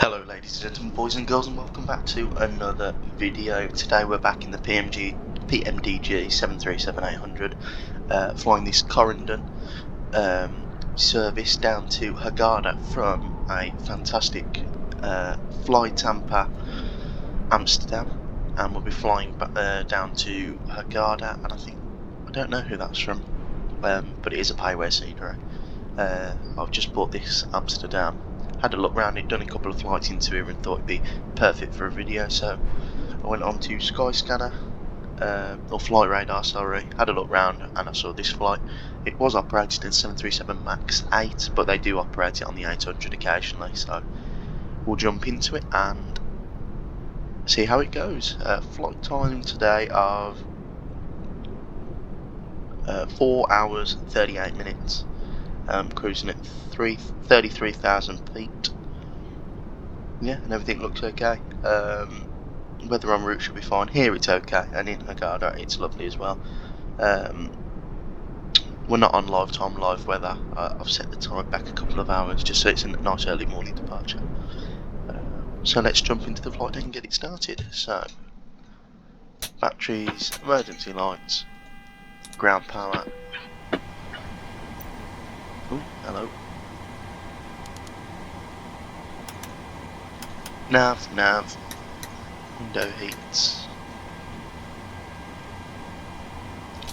Hello ladies and gentlemen, boys and girls, and welcome back to another video. Today we're back in the PMDG 737-800, flying this Corendon service down to Hurghada from a fantastic Fly Tampa Amsterdam, and we'll be flying down to Hurghada, and I don't know who that's from, but it is a payware scenery. I've just bought this Amsterdam, had a look around it, done a couple of flights into here and thought it'd be perfect for a video, so I went on to Skyscanner, or Flight Radar, sorry, had a look round and I saw this flight. It was operated in 737 MAX 8, but they do operate it on the 800 occasionally, so we'll jump into it and see how it goes. Flight time today of 4 hours 38 minutes. Cruising at 33,000 feet. Yeah, and everything looks okay. Weather en route should be fine. Here it's okay, and in Hurghada it's lovely as well. We're not on live weather. I've set the time back a couple of hours just so it's a nice early morning departure. So let's jump into the flight and get it started. So, batteries, emergency lights, ground power. Oh, hello. Nav, window heats,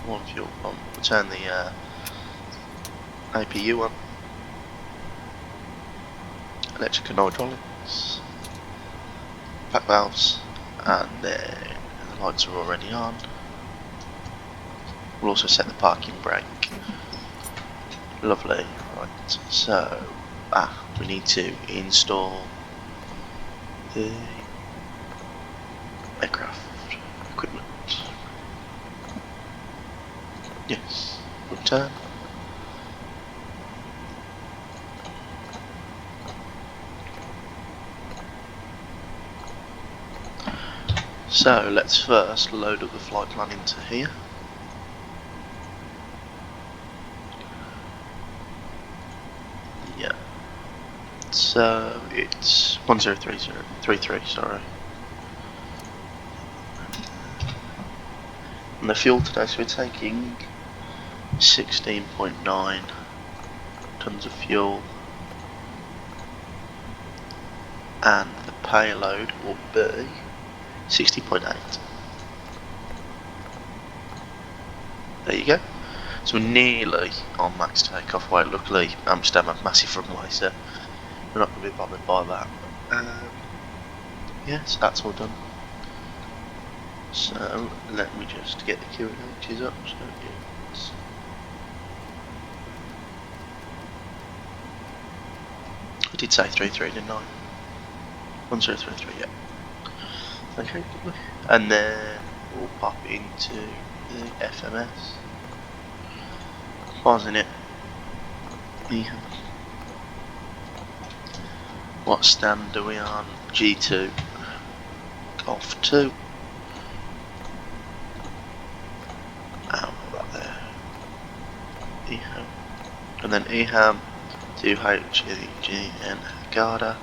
one fuel pump, we'll turn the APU on, electric and hydraulics, pack valves, and then the lights are already on. We'll also set the parking brake. Lovely. Right, so we need to install the aircraft equipment. Yes, return. So let's first load up the flight plan into here. Yeah. So it's 103033, sorry. And the fuel today, so we're taking 16.9 tons of fuel, and the payload will be 60.8. There you go. So we're nearly on max takeoff weight. Luckily Amsterdam have massive runway, so we're not going to be bothered by that. Yeah, so that's all done. So let me just get the QNHs up. So it's I did say 33, didn't I? 1033, yeah. Okay, lovely. And then we'll pop into the FMS. Pausing it. Yeah. What stand are we on? G2. Golf 2. That there. EHAM. And then EHAM to HEG and Hurghada.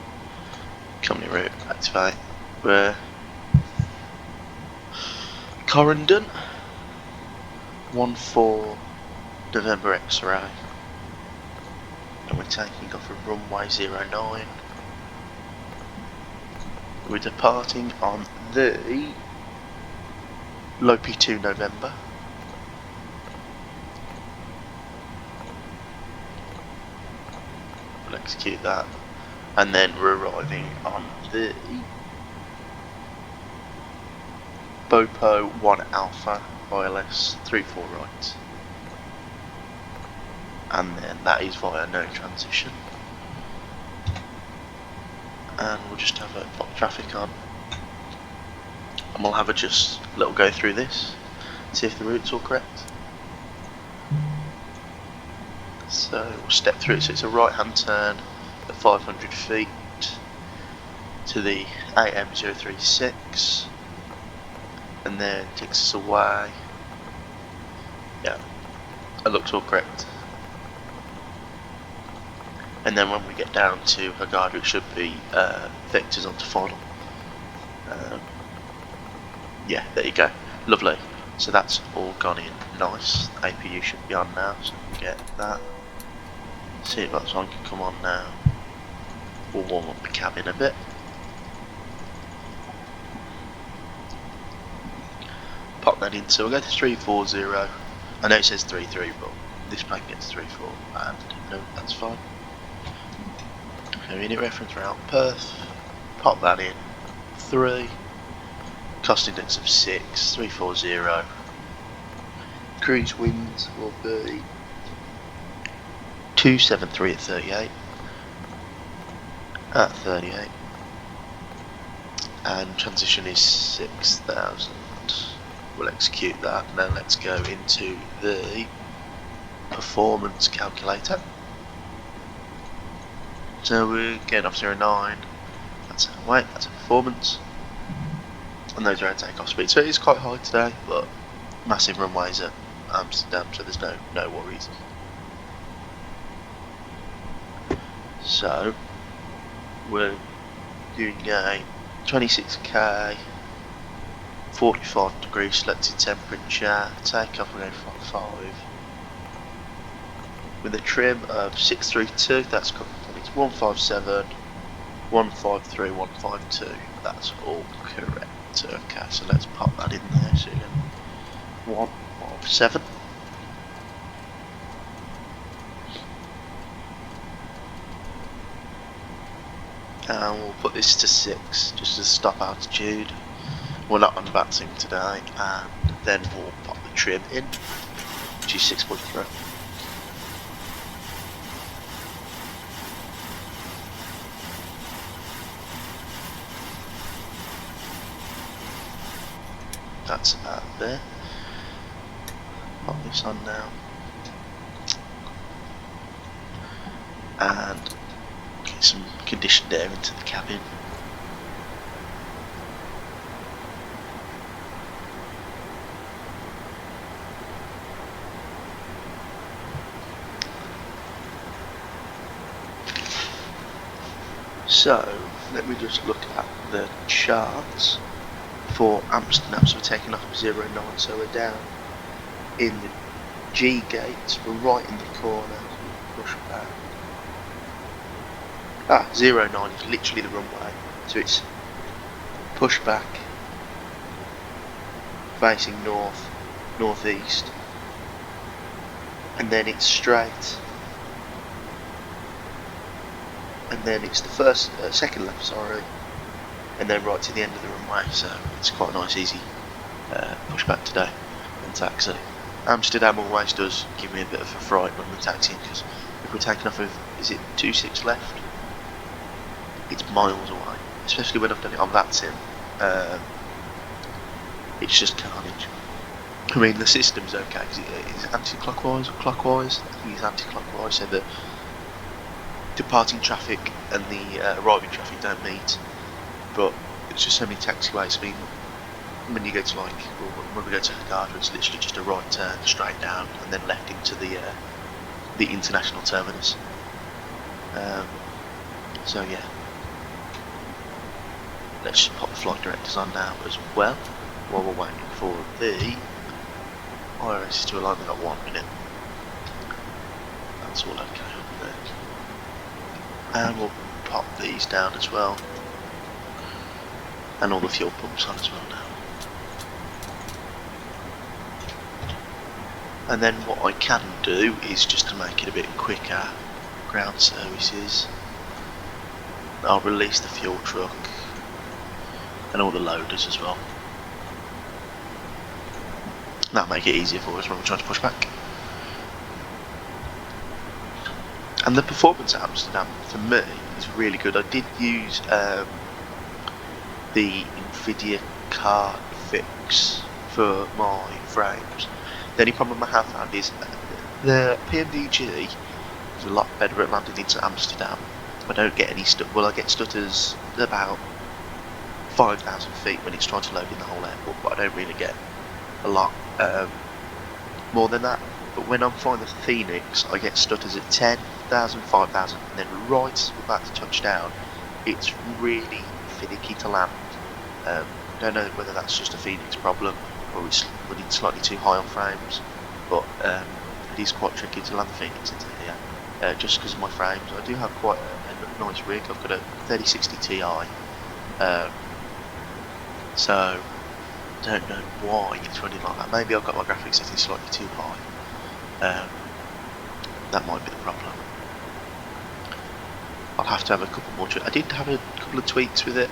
Company route activate. We're Corendon 14 November X-ray. And we're taking off of runway 09. We're departing on the low P2 November. We'll execute that. And then we're arriving on the Bopo 1 Alpha ILS 34 right. And then that is via no transition. And we'll just have a pop traffic on. And we'll have a just little go through this, see if the route's all correct. So we'll step through it, so it's a right hand turn at 500 feet to the AM036, and then takes us away. Yeah, it looks all correct. and then when we get down to Hurghada it should be vectors onto final. Yeah, there you go, lovely. So that's all gone in nice. APU should be on now, so we can get that. Seatbelts on can come on now. We'll warm up the cabin a bit. Pop that in, so we'll go to 340. I know it says 33, but this plane gets 34, and no, that's fine. So unit reference route Perth, pop that in, 3, cost index of 6, 340. Cruise winds will be 273 at 38, and transition is 6,000. We'll execute that. Now let's go into the performance calculator. So we're getting off 09, that's our weight, that's our performance, and those are our takeoff speed. So it is quite high today, but massive runways at Amsterdam, so there's no worries. So we're doing a 26k, 45 degrees selected temperature, takeoff we're going 5 with a trim of 632, that's correct. It's 157, 153, 152, that's all correct. Okay, so let's pop that in there. So again, 157. And we'll put this to 6 just to stop altitude. We're not on advancing today, and then we'll pop the trim in, which is 6.3. That's about there. Pop this on now, and get some conditioned air into the cabin. So let me just look at the charts for Amsterdam. So we're taking off of 09, so we're down in the G gates, we're right in the corner, so push back. 09 is literally the runway, so it's push back, facing north, northeast, and then it's straight, and then it's the second left, sorry, and then right to the end of the runway. So it's quite a nice, easy pushback today and taxi. Amsterdam always does give me a bit of a fright when we're taxiing, because if we're taking off of, is it 26 left? It's miles away, especially when I've done it on that sim. It's just carnage. I mean, the system's okay because it's anti-clockwise or clockwise. I think it's anti-clockwise, so the departing traffic and the arriving traffic don't meet. But it's just so many taxiways. I mean, when you go to when we go to Hurghada, it's literally just a right turn straight down and then left into the international terminus. So yeah, let's just pop the flight directors on now as well while we're waiting for the IRS to align. We've got 1 minute. That's all okay over there. And we'll pop these down as well, and all the fuel pumps on as well now. And then what I can do is, just to make it a bit quicker, ground services, I'll release the fuel truck and all the loaders as well. That'll make it easier for us when we're trying to push back. And the performance at Amsterdam for me is really good. I did use the NVIDIA card fix for my frames. The only problem I have found is the PMDG is a lot better at landing into Amsterdam. I don't get any well, I get stutters about 5,000 feet when it's trying to load in the whole airport, but I don't really get a lot more than that. but when I'm flying the Phoenix, I get stutters at 10,000, 5,000, and then right as we're about to touch down, it's really finicky to land. Don't know whether that's just a Phoenix problem or it's running slightly too high on frames, but it is quite tricky to land the Phoenix into here, just because of my frames. I do have quite a nice rig. I've got a 3060 Ti, so don't know why it's running like that. Maybe I've got my graphics settings slightly too high. That might be the problem. I'll have to have a couple more. I did have a couple of tweaks with it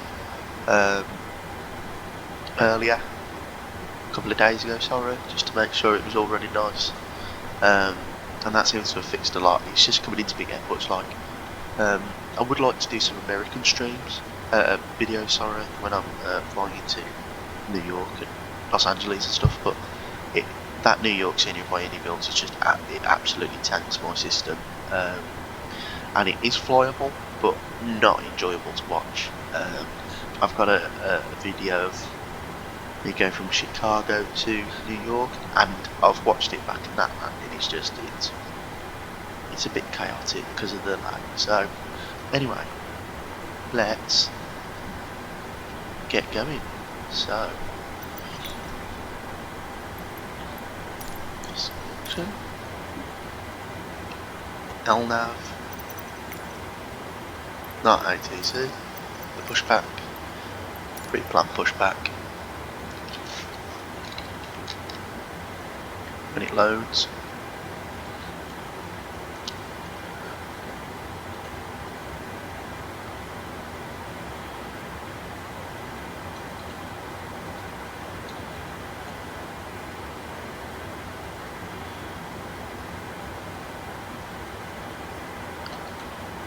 earlier, a couple of days ago, sorry, just to make sure it was all running nice. And that seems to have fixed a lot. It's just coming into big airports. Like, I would like to do some American streams, videos, sorry, when I'm flying into New York and Los Angeles and stuff, but that New York scenery by any builds is just it absolutely tanks my system, and it is flyable but not enjoyable to watch. I've got a video of me going from Chicago to New York, and I've watched it back, and that landing is just it's a bit chaotic because of the lag. So anyway, let's get going. So LNAV, not ATC, the pushback, pre-planned pushback. When it loads,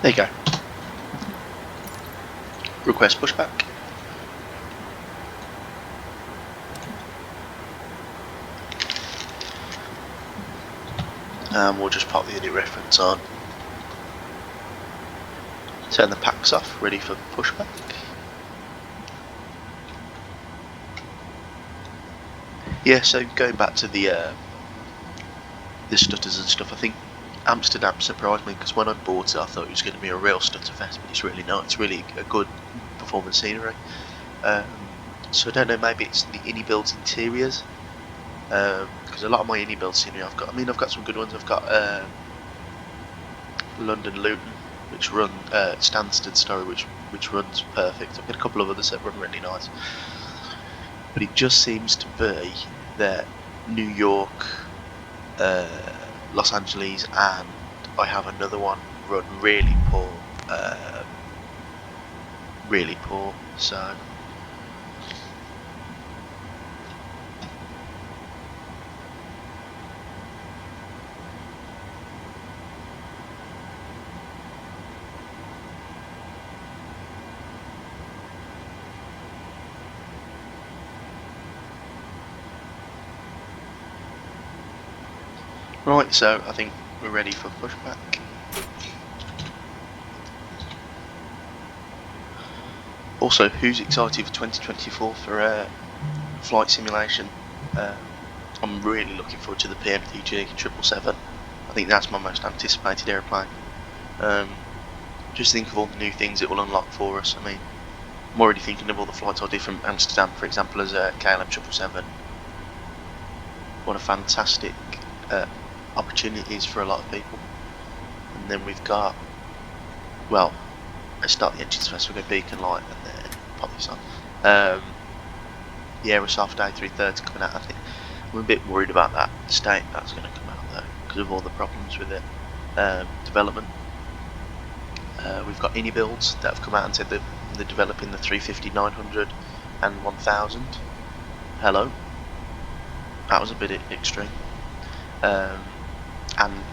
there you go. Request pushback. And we'll just pop the unit reference on. Turn the packs off, ready for pushback. Yeah, so going back to the stutters and stuff, I think Amsterdam surprised me, because when I bought it I thought it was going to be a real stutter fest, but it's really not. It's really a good performance scenery. So I don't know, maybe it's the Innie builds interiors, because a lot of my Innie build scenery I've got some good ones. I've got London Luton, which run Stansted Story, which runs perfect. I've got a couple of others that run really nice, but it just seems to be that New York, Los Angeles, and I have another one run really poor, so right, so I think we're ready for pushback. Also, who's excited for 2024 for flight simulation? I'm really looking forward to the PMDG 777. I think that's my most anticipated airplane. Just think of all the new things it will unlock for us. I mean, I'm already thinking of all the flights I'll do from Amsterdam, for example, as a KLM 777. What a fantastic opportunities for a lot of people. And then we've got, well, let's start the engines first. We'll go beacon light and then pop this on. The Aerosoft A330 coming out. I think I'm a bit worried about that state that's going to come out though, because of all the problems with it. Development. We've got Innie builds that have come out and said that they're developing the 350, 900 and 1000. Hello. That was a bit extreme. And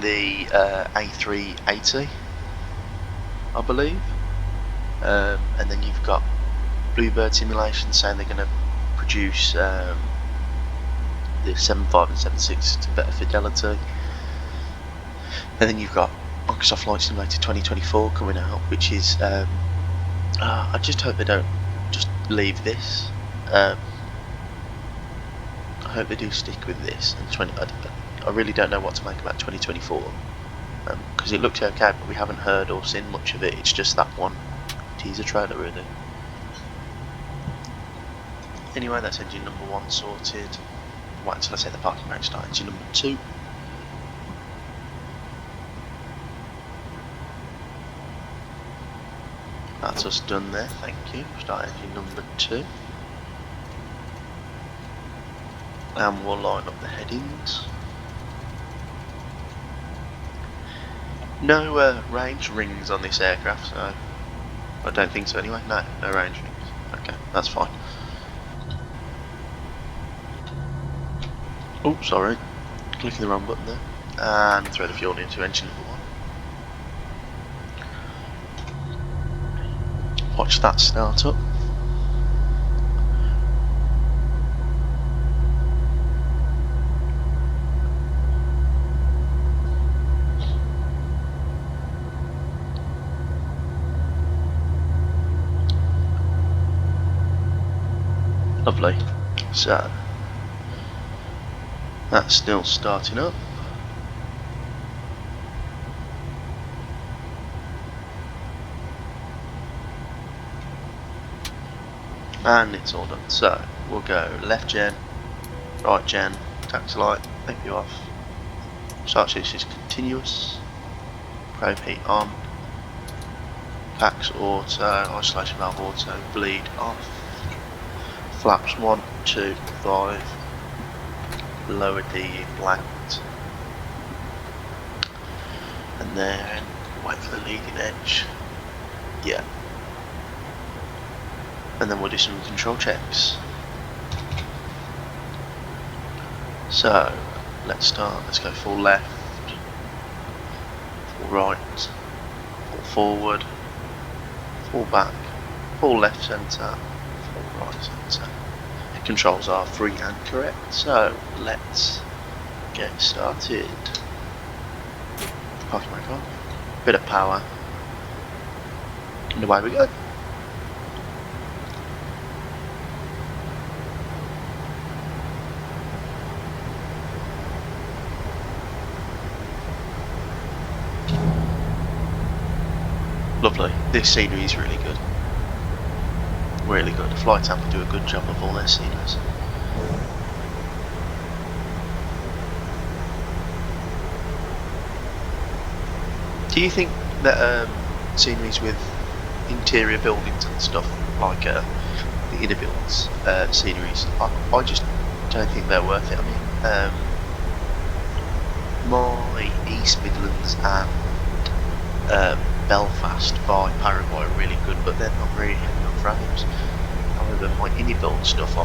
the A380, I believe, and then you've got Bluebird Simulation saying they're going to produce the 7.5 and 7.6 to better fidelity, and then you've got Microsoft Flight Simulator 2024 coming out, which is I just hope they don't just leave this. I hope they do stick with this. And I really don't know what to make about 2024, because it looked okay, but we haven't heard or seen much of it. It's just that one teaser trailer, really. Anyway, that's engine number 1 sorted. Wait until I say the parking brake start. Engine number 2. That's us done there, thank you. Start engine number 2. And we'll line up the headings. No range rings on this aircraft, so I don't think so anyway. No range rings. Okay, that's fine. Oh, sorry. Clicking the wrong button there. And throw the fuel into engine number 1. Watch that start up. Lovely. So that's still starting up. And it's all done. So we'll go left gen, right gen, taxi light, AP off, start switch is continuous, probe heat on, packs auto, isolation valve auto, bleed off, flaps 1, 2, 5, lower D blanked, and then wait for the leading edge. Yeah. And then we'll do some control checks. So let's start. Let's go full left, full right, full forward, full back, full left centre, full right centre. The controls are free and correct. So let's get started. Parking brake on, bit of power, and away we go. Lovely. This scenery is really good. Really good. Fly Tampa do a good job of all their sceneries. Do you think that sceneries with interior buildings and stuff, like the inner builds sceneries, I just don't think they're worth it. I mean, my East Midlands and Belfast by Paraguay are really good, but they're not really heavy on frames. However, my innie build stuff,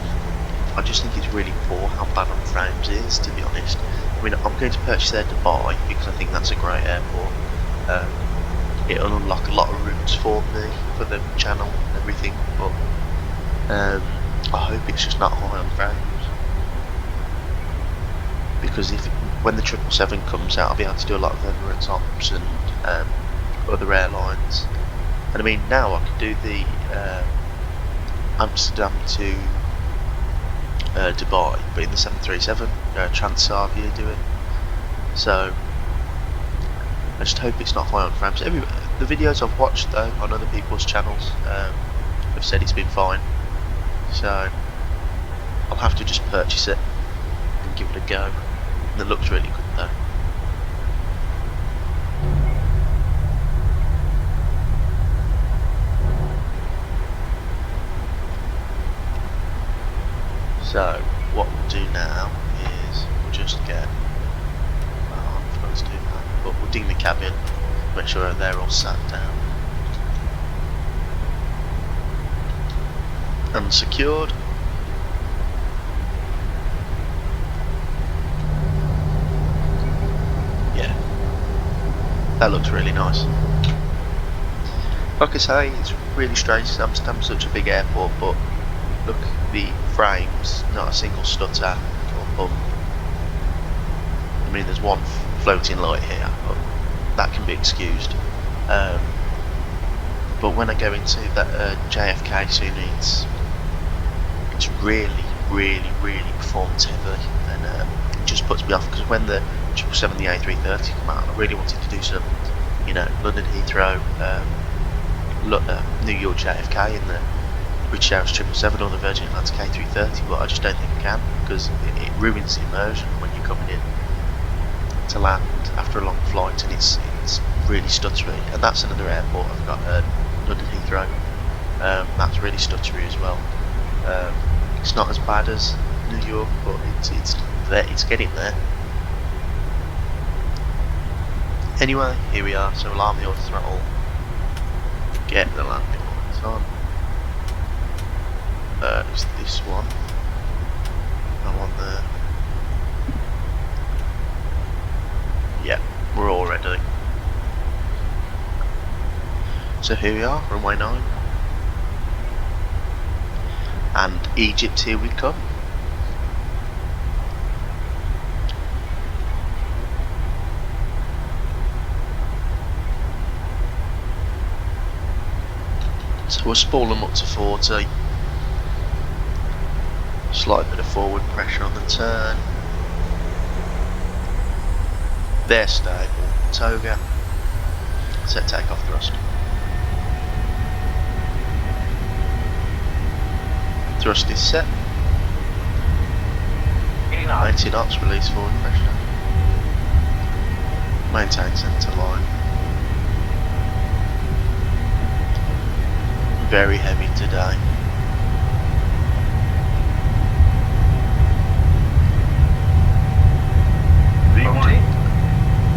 I just think it's really poor how bad on frames it is, to be honest. I mean, I'm going to purchase their Dubai because I think that's a great airport. It'll unlock a lot of routes for me, for the channel and everything, but I hope it's just not high on frames. Because when the 777 comes out, I'll be able to do a lot of Emirates ops and other airlines. And I mean, now I can do the Amsterdam to Dubai, but in the 737, Transavia do it. So I just hope it's not high on frames. The videos I've watched though on other people's channels have said it's been fine. So I'll have to just purchase it and give it a go. And it looks really good though. So what we'll do now is we'll just get, I forgot to do that, but we'll ding the cabin, make sure they're all sat down and secured. Yeah, that looks really nice. Like I say, it's really strange. Amsterdam's such a big airport, but look, the frames, not a single stutter or bump. I mean, there's one floating light here, but that can be excused. but when I go into that JFK soon, it's really performance heavy, and it just puts me off, because when the 777, the A330 come out, I really wanted to do some, you know, London Heathrow, New York JFK in the British Airways 777 or the Virgin Atlantic A330, but I just don't think I can, because it ruins the immersion when you're coming in to land after a long flight, and it's really stuttery. And that's another airport I've got, London Heathrow. That's really stuttery as well. It's not as bad as New York, but it's getting there. Anyway, here we are. So alarm the auto throttle. Get the landing lights on. It's this one. I'm on the. Yeah, we're all ready. So here we are, runway 9. And Egypt, here we come. So we'll spool them up to 40. Slight bit of forward pressure on the turn. They're stable. Toga. Set takeoff thrust. Thrust is set. 90 knots, release forward pressure. Maintain centre line. Very heavy today.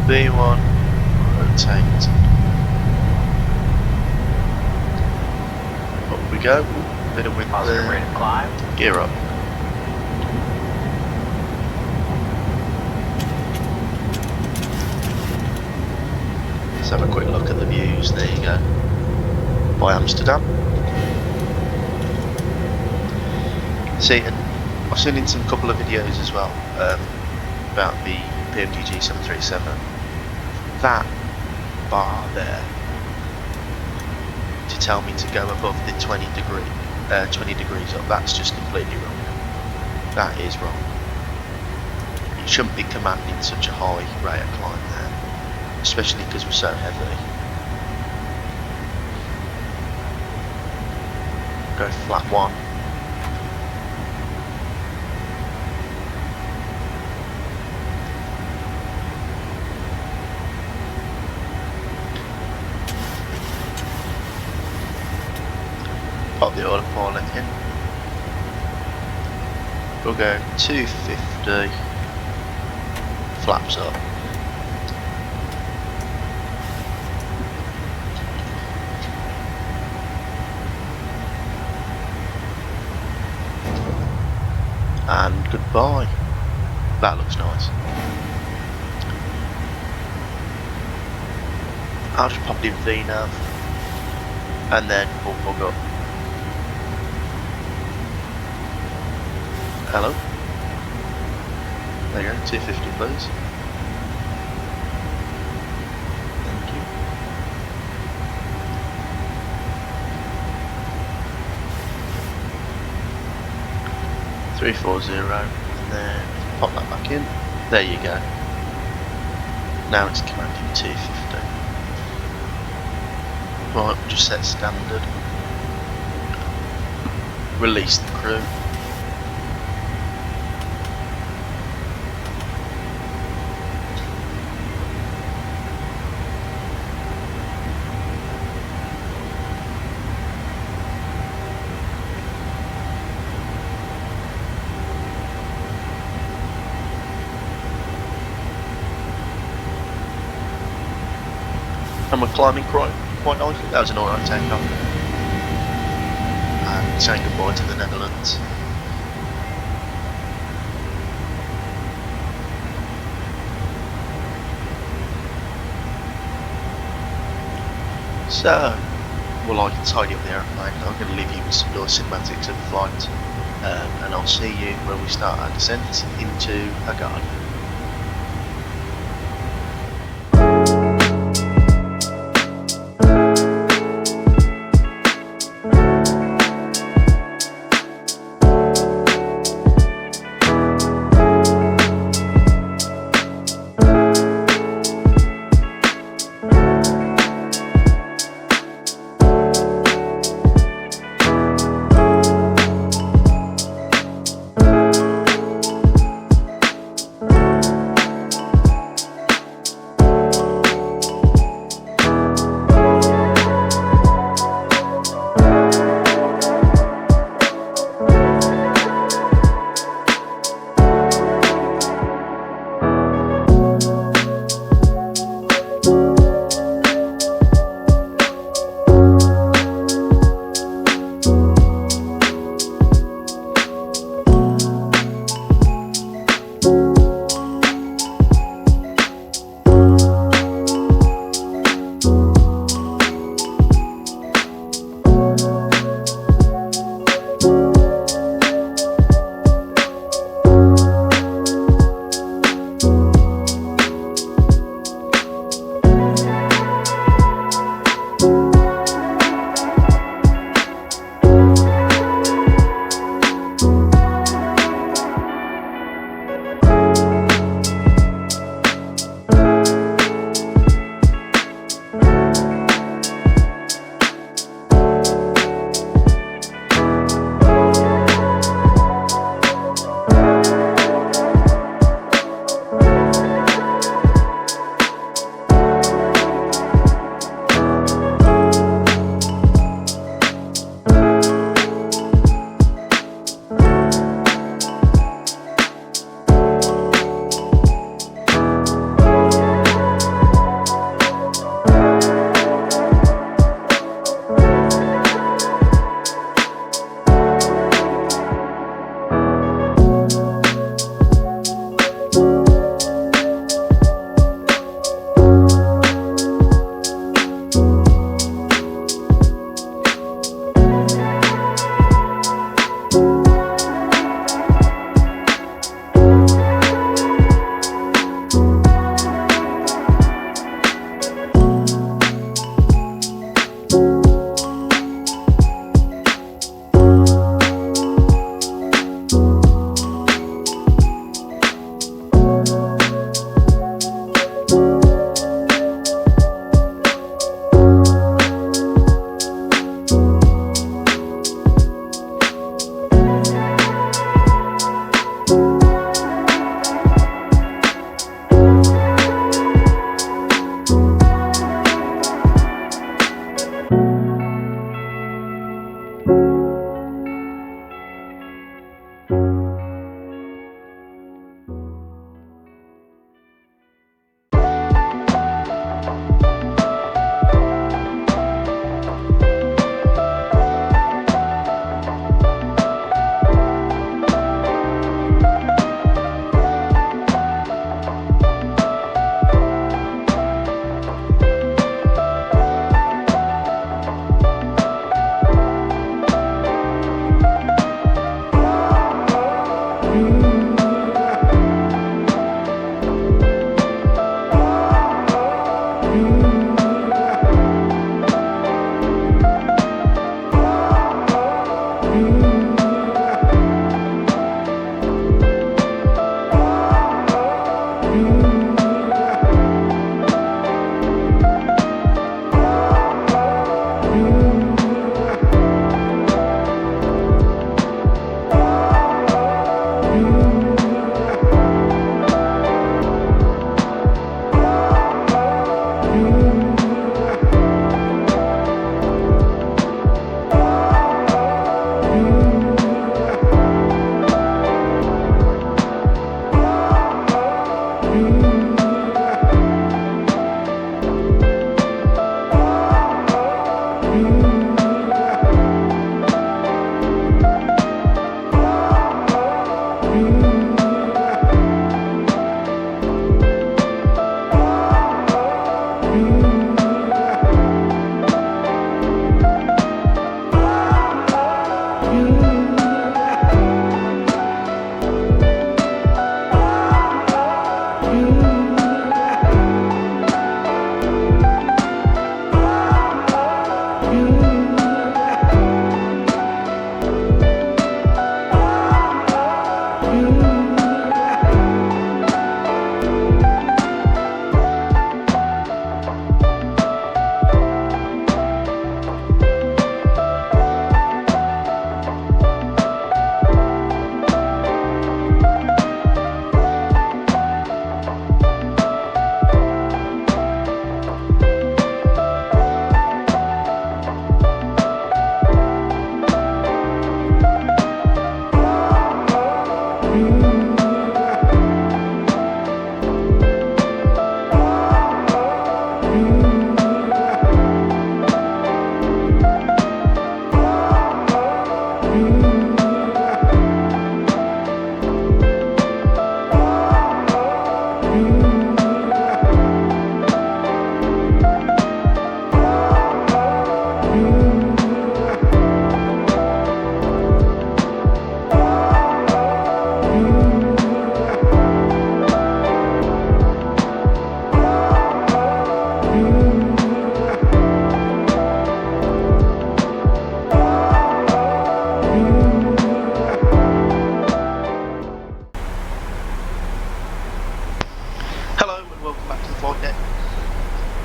B1, rotate. Up we go. Bit of wind there. Gear up. Let's have a quick look at the views. There you go. By Amsterdam. See, and I've seen in some couple of videos as well about the PMDG 737. That bar there to tell me to go above the 20 degrees up, that's just completely wrong. That is wrong. You shouldn't be commanding such a high rate of climb there, especially because we're so heavy. Go flat 1. Pop the autopilot in. We'll go 250, flaps up. And goodbye. That looks nice. I'll just pop in VNav and then pull plug up. Hello. There you go, 250 please. Thank you. $340 and then pop that back in. There you go. Now it's commanding 250. Right, we'll just set standard. Release the crew. And we're climbing quite nicely. That was an alright takeoff. And saying goodbye to the Netherlands. So, well, I can tidy up the aeroplane. I'm going to leave you with some nice cinematics of the flight, and I'll see you when we start our descent into Hurghada.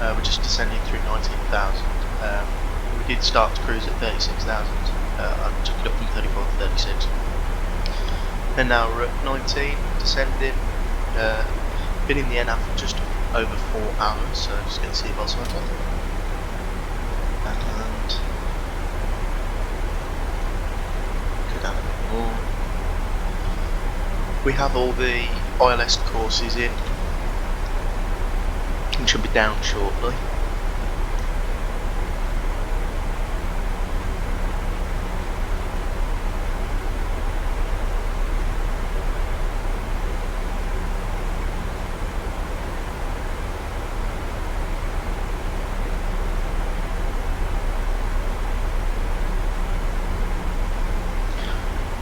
We're just descending through 19,000. We did start to cruise at 36,000. I took it up from 34 to 36. And now we're at 19, descending. Been in the air now for just over 4 hours, so just get the seatbelts on. And go down a bit more. We have all the ILS courses in, and should be down shortly.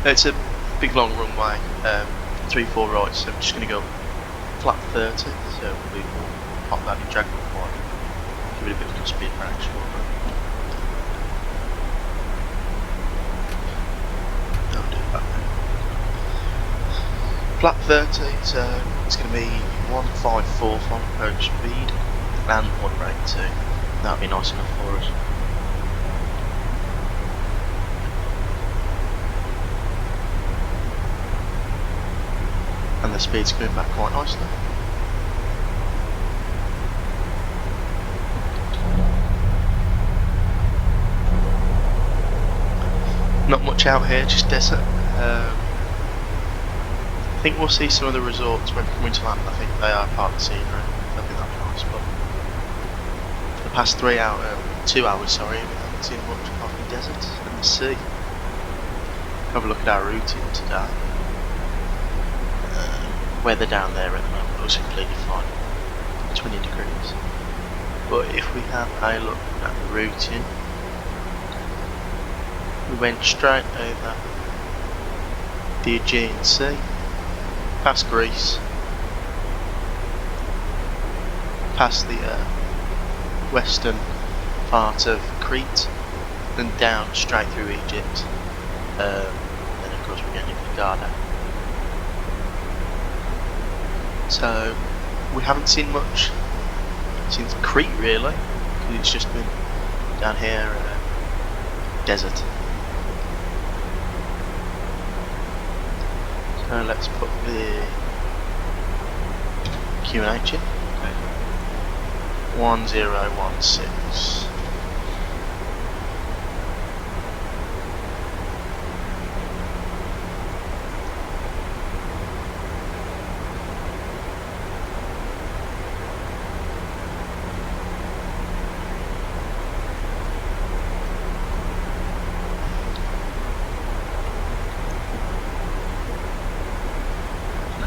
It's a big long runway, 3-4 right, so I'm just going to go flat 30, so we'll pop that in drag one, give it a bit of speed for action. I'll do it back then. Flat 30, so it's going to be 154 on approach speed and 1 rate 2. That'll be nice enough for us. And the speed's coming back quite nicely. Not much out here, just desert. I think we'll see some of the resorts when we come into land. I think they are part of the scenery. I think that'd be nice, but for the past 2 hours, sorry, we haven't seen much apart from the desert and the sea. Have a look at our routing today. Weather down there at the moment looks completely fine, 20 degrees. But if we have a look at the routing, we went straight over the Aegean Sea, past Greece, past the western part of Crete, then down straight through Egypt, then of course we're going to Hurghada. So we haven't seen much since Crete really, because it's just been down here desert. So let's put the QNH in. 1016.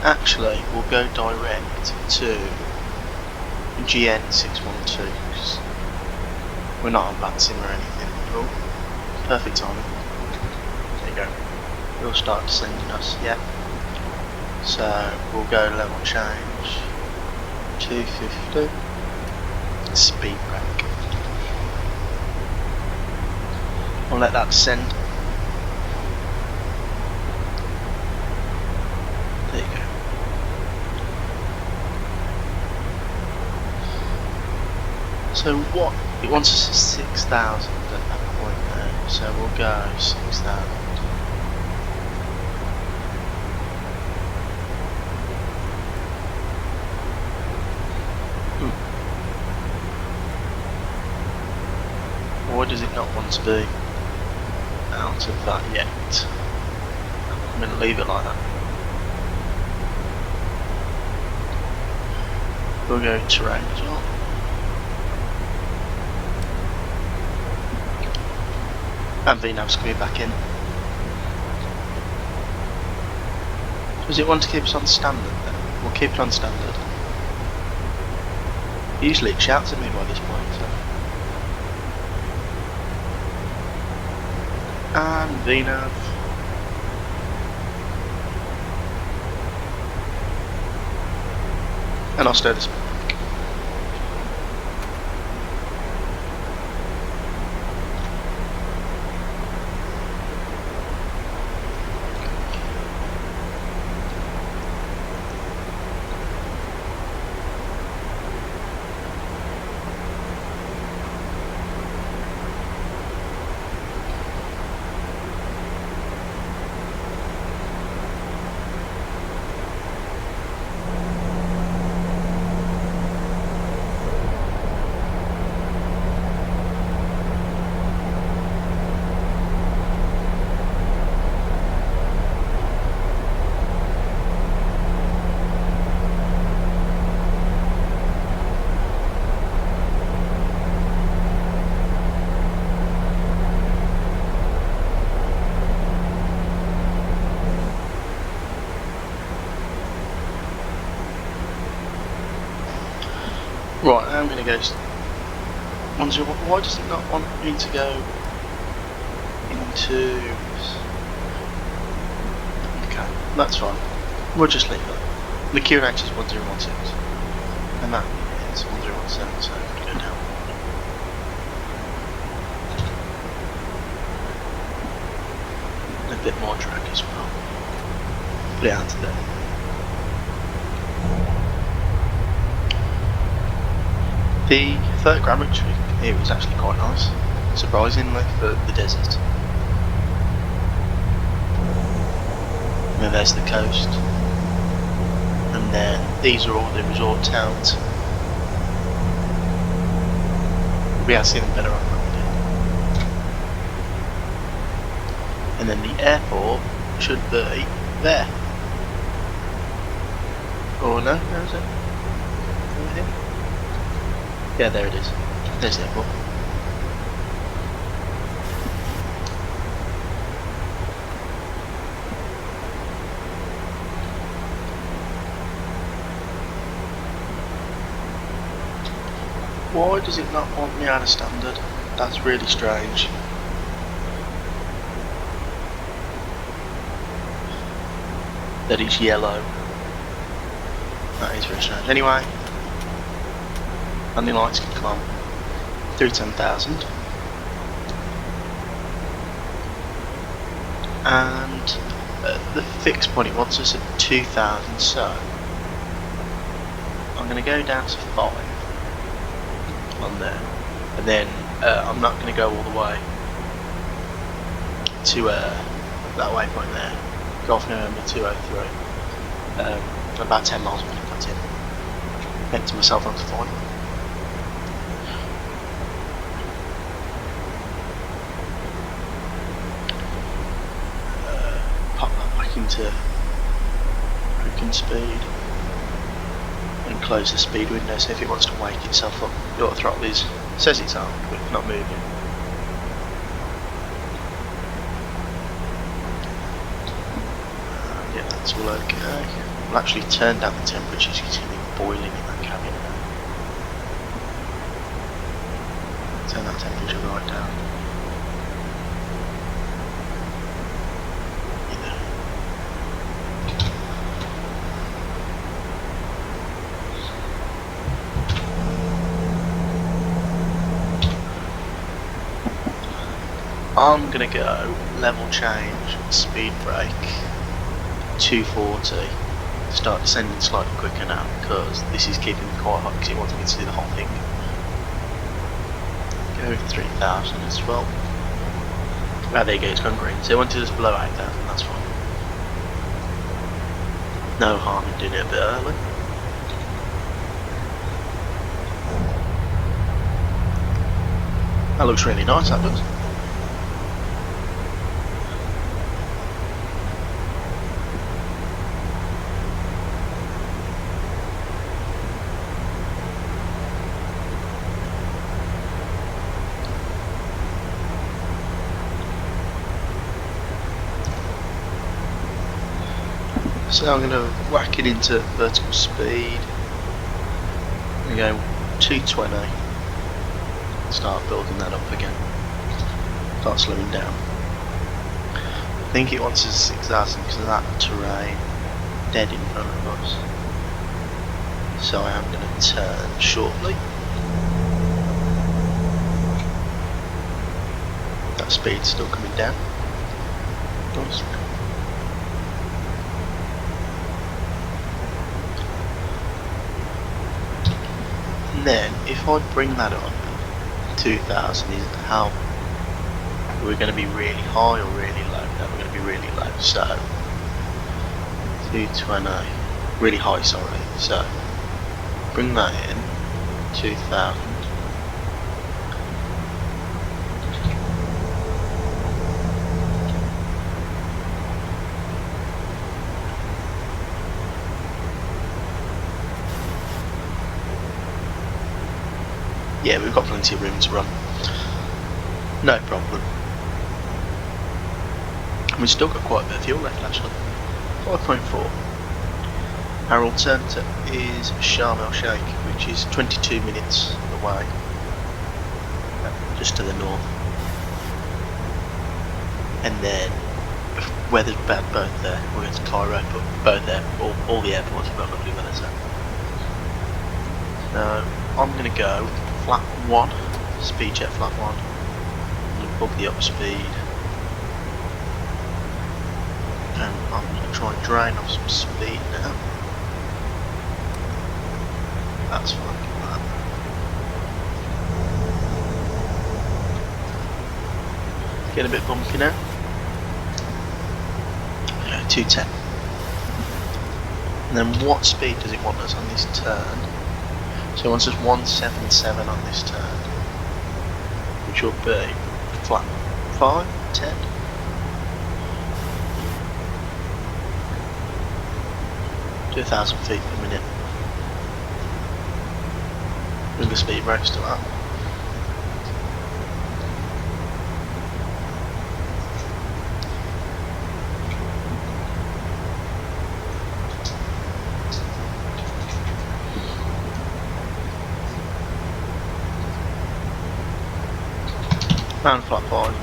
Actually, we'll go direct to GN612 because we're not on bad sim or anything. Oh, perfect timing. There you go. It'll start descending us, yeah. So we'll go level change 250. Speed brake. We'll let that descend. There you go. So what? It wants us 6,000 at that point there, so we'll go 6,000. Why does it not want to be out of that yet? I'm going to leave it like that. We'll go terrain as well. And VNav's coming back in. Does it want to keep us on standard then? We'll keep it on standard. Usually it shouts at me by this point, so. And VNav. And I'll stir this back. Right, I'm going to go. Why does it not want me to go into? Okay, that's fine. We'll just leave it. The QNH is 1016, and that is 1017, so I'm going to go down. And a bit more drag as well. Put it out to there. The thermometry here was actually quite nice, surprisingly, for the desert. And there's the coast, and then these are all the resort towns. We'll be able to see them better on that. And then the airport should be there. Oh no, where is it? Over here? Yeah, there it is. There's the airport. Why does it not want me out of standard? That's really strange. That is yellow. That is very strange. Anyway, landing lights can come on through 10,000. And the fixed point it wants us at 2,000, so I'm going to go down to 5 on there, and then I'm not going to go all the way to that waypoint there, Gulf November 203, about 10 miles away, that's it. Vector myself onto 5. Pop that back into cruising speed and close the speed window, so if it wants to wake itself up, the auto throttle says it's on, but it's not moving. Yeah, that's all okay. We'll actually turn down the temperatures because it's going to be boiling in that cabin. Turn that temperature right down. I'm going to go level change, speed brake, 240, start descending slightly quicker now because this is keeping me quite hot because it wants me to do the whole thing. Go 3,000 as well. Ah, there you go, it's gone green. So it wanted us below 8,000, that's fine. No harm in doing it a bit early. That looks really nice, that does. So I'm going to whack it into vertical speed. I'm going 220. Start building that up again. Start slowing down. I think it wants us 6,000 because of that terrain dead in front of us. So I am going to turn shortly. That speed's still coming down. Nice. And then, if I bring that on 2,000, is how we're going to be really high or really low? No, we're going to be really low. So 220, really high, sorry. So bring that in 2,000. Yeah, we've got plenty of room to run. No problem. And we've still got quite a bit of fuel left actually. 5.4. Our alternative is Sharm el Sheikh, which is 22 minutes away. Just to the north. And then, if weather's bad both there, we'll go to Cairo, but both there, all the airports have got lovely weather, so. I'm going to go flat 1, speed jet flat 1, and above the up speed, and I'm going to try and drain off some speed now. That's fine, like that. Get a bit bumpy now. Yeah, 210. And then what speed does it want us on this turn? So it wants us 177 on this turn, which will be flat 5, 10. To 1,000 feet per minute. With the speed brakes to that. Round flat 5.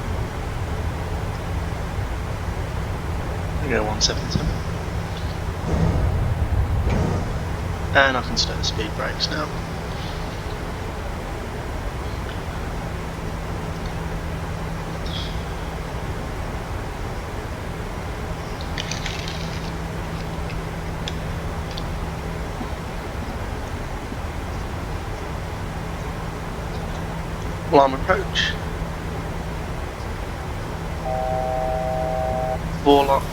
We go 177. And I can start the speed brakes now. Alarm approach. Forelock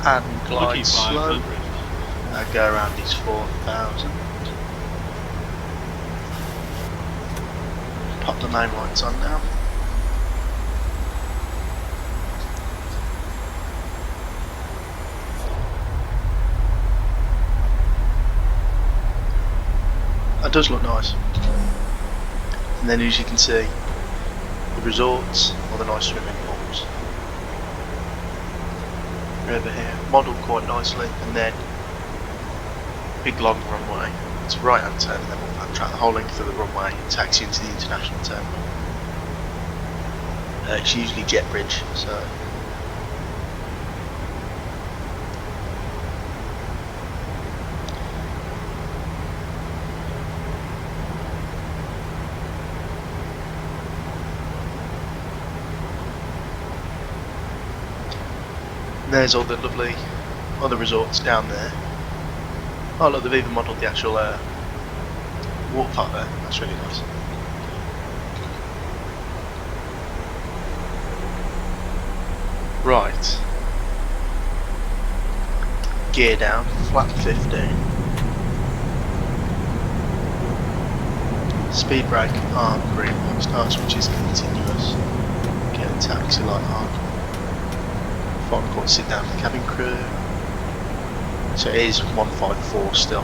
and glide slow. Go around his 4,000. Pop the main lights on now. That does look nice. And then as you can see, the resorts or the nice swimming pools. Over here, modelled quite nicely, and then big long runway. It's right hand turn and then we'll backtrack the whole length of the runway and taxi into the international terminal. It's usually jet bridge, so there's all the lovely other resorts down there. Oh look, they've even modelled the actual water park there. That's really nice. Right. Gear down, flat 15. Speed brake, arm, green one, start switch is continuous. Get a taxi light on. Phone call, sit down for cabin crew. So it is 154 still.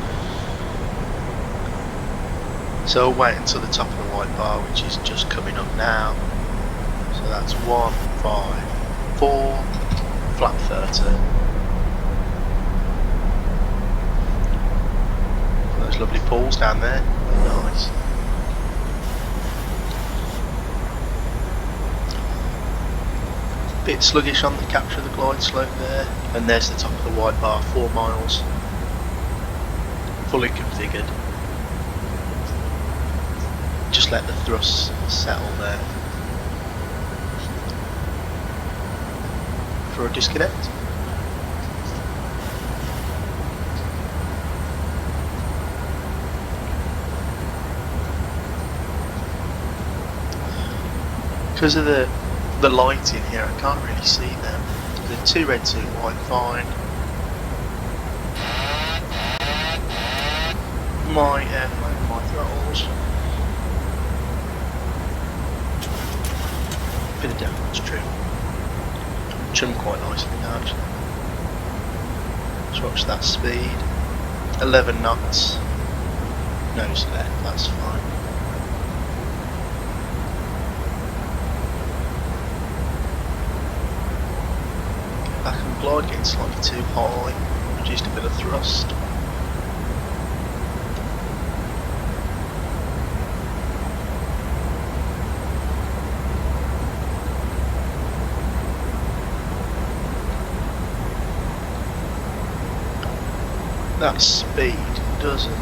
So we'll wait until the top of the white bar, which is just coming up now. So that's 154, flat 30. Those lovely pools down there, nice. Bit sluggish on the capture of the glide slope there, and there's the top of the white bar, 4 miles, fully configured. Just let the thrusts settle there for a disconnect. Because of the light in here, I can't really see them. The 2 red, 2 white, fine. My airplane, my throttles. Bit of downwards trim. Trim quite nicely now actually. Let's watch that speed. 11 knots. Nose left, that's fine. Back and glide, getting slightly too high, reduced a bit of thrust. That speed doesn't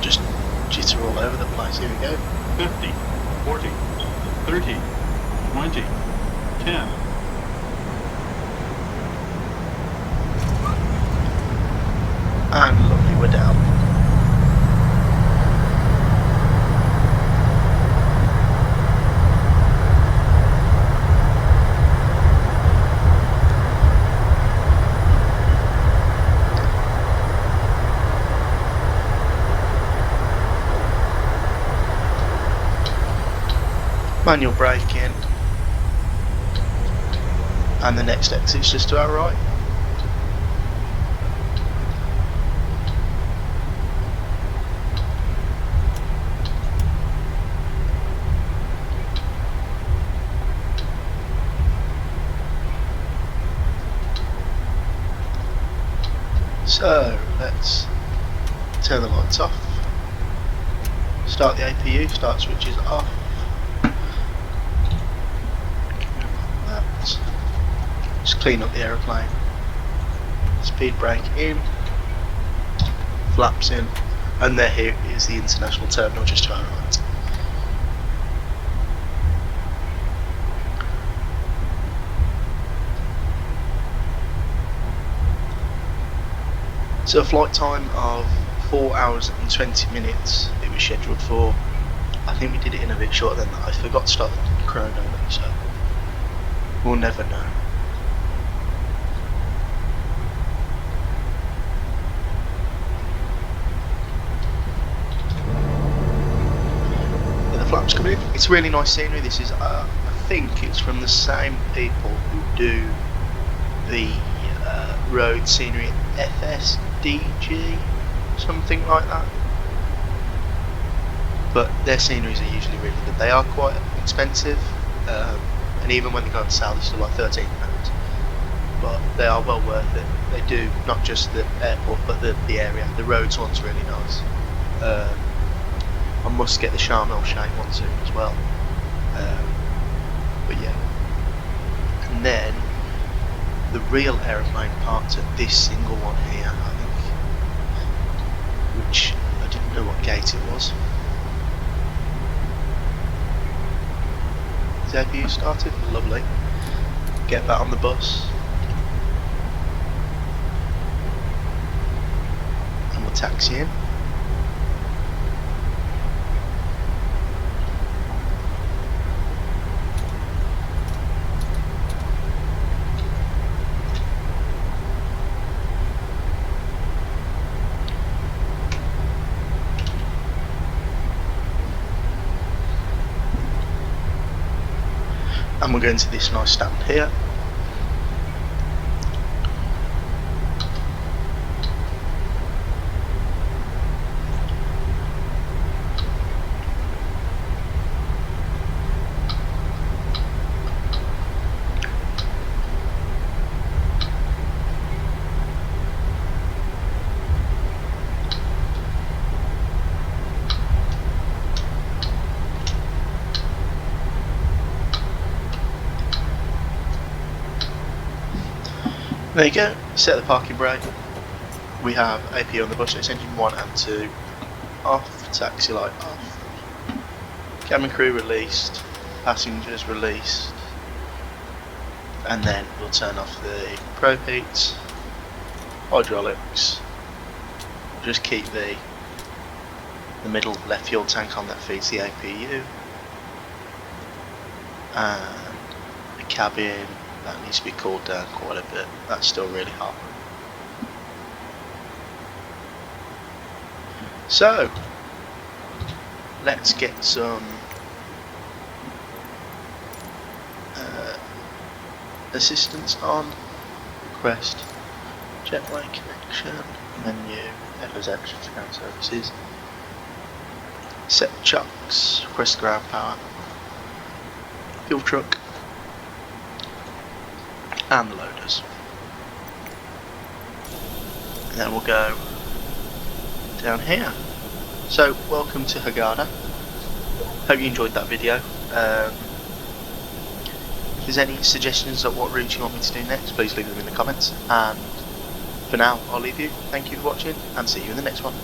just jitter all over the place. Here we go. 50, 40, 30, 20, 10. And lovely, we're down. Manual braking, and the next exit's just to our right. So let's turn the lights off, start the APU, start switches off. Just clean up the aeroplane. Speed brake in. flaps in, and there here is the international terminal just to our right. So a flight time of 4 hours and 20 minutes it was scheduled for. I think we did it in a bit shorter than that. I forgot to start the chrono, so we'll never know. Yeah, the flaps coming in. It's really nice scenery. This is, I think it's from the same people who do the road scenery at FSDG, something like that. But their sceneries are usually really good. They are quite expensive, and even when they go on sale they're still like £13, but they are well worth it. They do not just the airport but the area. The roads one's really nice. I must get the Sharm el Sheikh one soon as well, but yeah. And then the real aeroplane parts at this single one here, I think, which I didn't know what gate it was. Is the APU started? Lovely. Get that on the bus. And we'll taxi in. And we're going to this nice stand here. There you go, set the parking brake. We have APU on the bus, so it's engine 1 and 2 off, taxi light off, cabin crew released, passengers released, and then we'll turn off the probe heats, hydraulics, just keep the middle left fuel tank on that feeds the APU, and the cabin, that needs to be cooled down quite a bit. That's still really hot. So, let's get some assistance on. Request jetway connection, menu, FSX, ground services. Set chocks, request ground power, fuel truck, and the loaders. And then we'll go down here. So, welcome to Hurghada. Hope you enjoyed that video. If there's any suggestions of what routes you want me to do next, please leave them in the comments. And for now, I'll leave you. Thank you for watching, and see you in the next one.